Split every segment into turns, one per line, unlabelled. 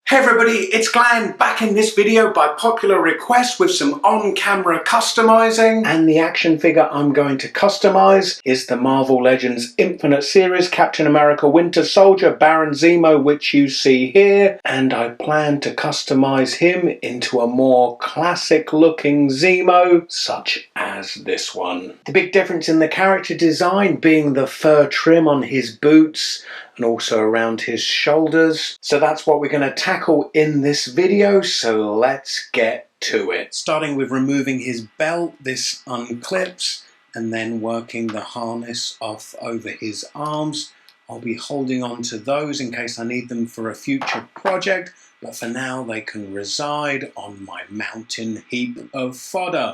Hey everybody, it's Glenn back in this video by popular request with some on-camera customizing. And the action figure I'm going to customize is the Marvel Legends Infinite Series Captain America Winter Soldier Baron Zemo, which you see here. And I plan to customize him into a more classic looking Zemo, such as this one. The big difference in the character design being the fur trim on his boots and also around his shoulders. So that's what we're going to tackle in this video, so let's get to it. Starting with removing his belt, this unclips, and then working the harness off over his arms. I'll be holding on to those in case I need them for a future project, but for now they can reside on my mountain heap of fodder.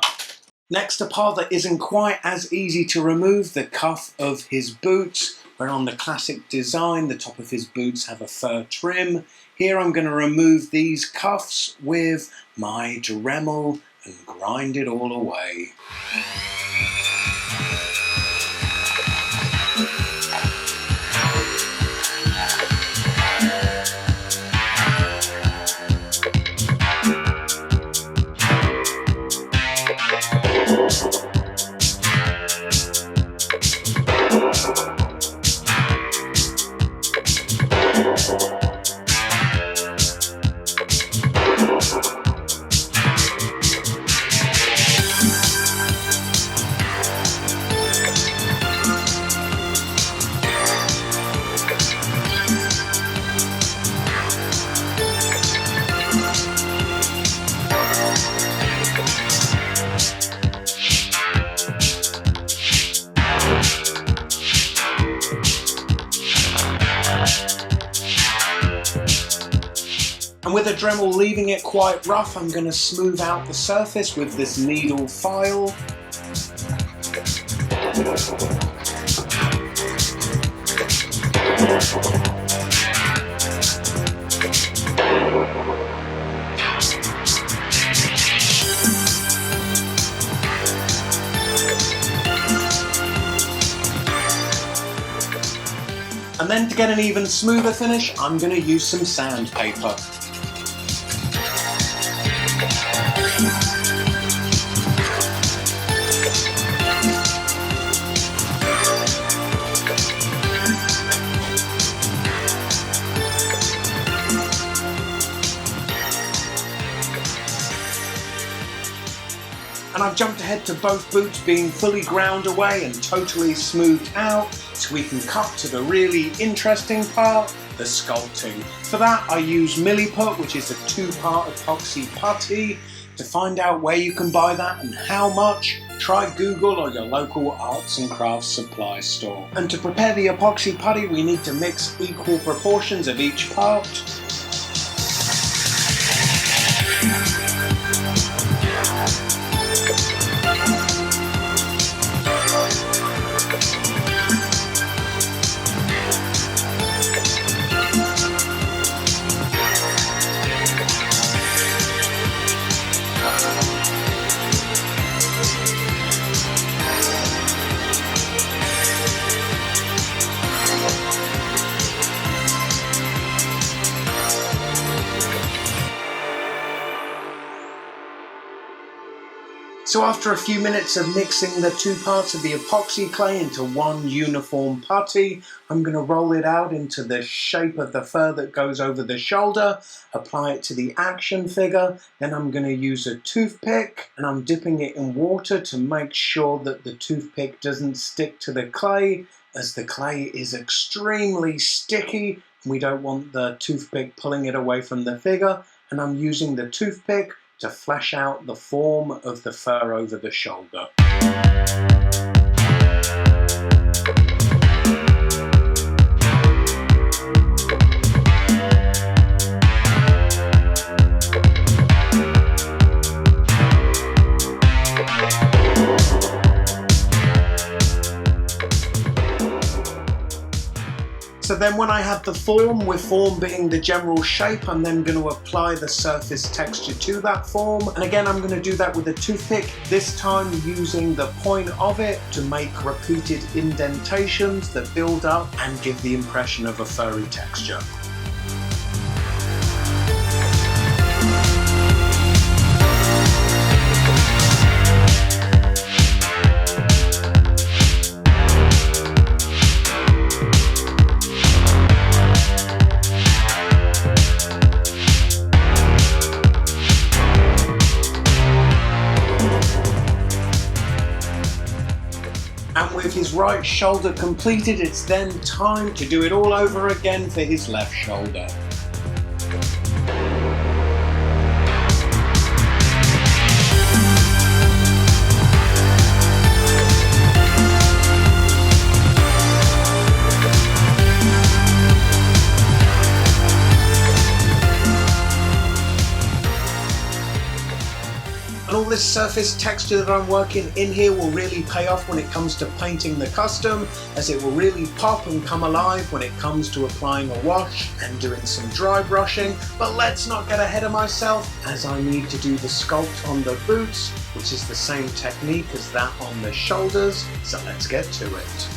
Next, a part that isn't quite as easy to remove, the cuff of his boots. Where on the classic design, the top of his boots have a fur trim. Here I'm going to remove these cuffs with my Dremel and grind it all away. And with the Dremel leaving it quite rough, I'm going to smooth out the surface with this needle file. And then to get an even smoother finish, I'm going to use some sandpaper. And I've jumped ahead to both boots being fully ground away and totally smoothed out, so we can cut to the really interesting part, the sculpting. For that I use Milliput, which is a 2-part epoxy putty. To find out where you can buy that and how much, try Google or your local arts and crafts supply store. And to prepare the epoxy putty we need to mix equal proportions of each part. So after a few minutes of mixing the two parts of the epoxy clay into one uniform putty, I'm going to roll it out into the shape of the fur that goes over the shoulder, apply it to the action figure, then I'm going to use a toothpick and I'm dipping it in water to make sure that the toothpick doesn't stick to the clay, as the clay is extremely sticky and we don't want the toothpick pulling it away from the figure, and I'm using the toothpick to flesh out the form of the fur over the shoulder. So then when I have the form, with form being the general shape, I'm then going to apply the surface texture to that form. And again, I'm going to do that with a toothpick, this time using the point of it to make repeated indentations that build up and give the impression of a furry texture. his right shoulder completed, it's then time to do it all over again for his left shoulder. And all this surface texture that I'm working in here will really pay off when it comes to painting the custom, as it will really pop and come alive when it comes to applying a wash and doing some dry brushing. But let's not get ahead of myself, as I need to do the sculpt on the boots, which is the same technique as that on the shoulders, so let's get to it.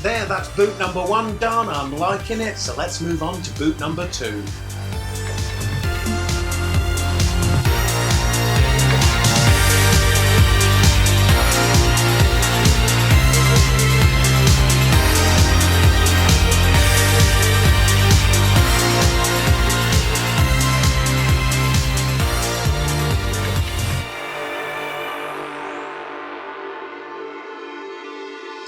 There, that's boot number 1 done. I'm liking it, so let's move on to boot number 2.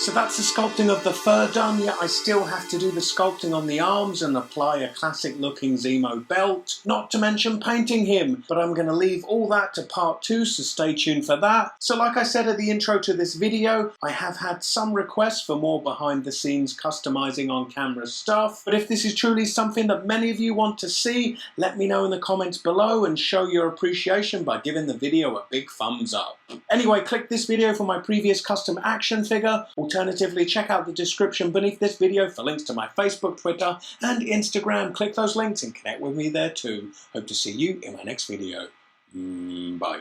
So that's the sculpting of the fur done, yet I still have to do the sculpting on the arms and apply a classic looking Zemo belt, not to mention painting him, but I'm going to leave all that to part 2, so stay tuned for that. So like I said at the intro to this video, I have had some requests for more behind the scenes customizing on camera stuff, but if this is truly something that many of you want to see, let me know in the comments below and show your appreciation by giving the video a big thumbs up. Anyway, click this video for my previous custom action figure. Alternatively, check out the description beneath this video for links to my Facebook, Twitter and Instagram. Click those links and connect with me there too. Hope to see you in my next video. Bye.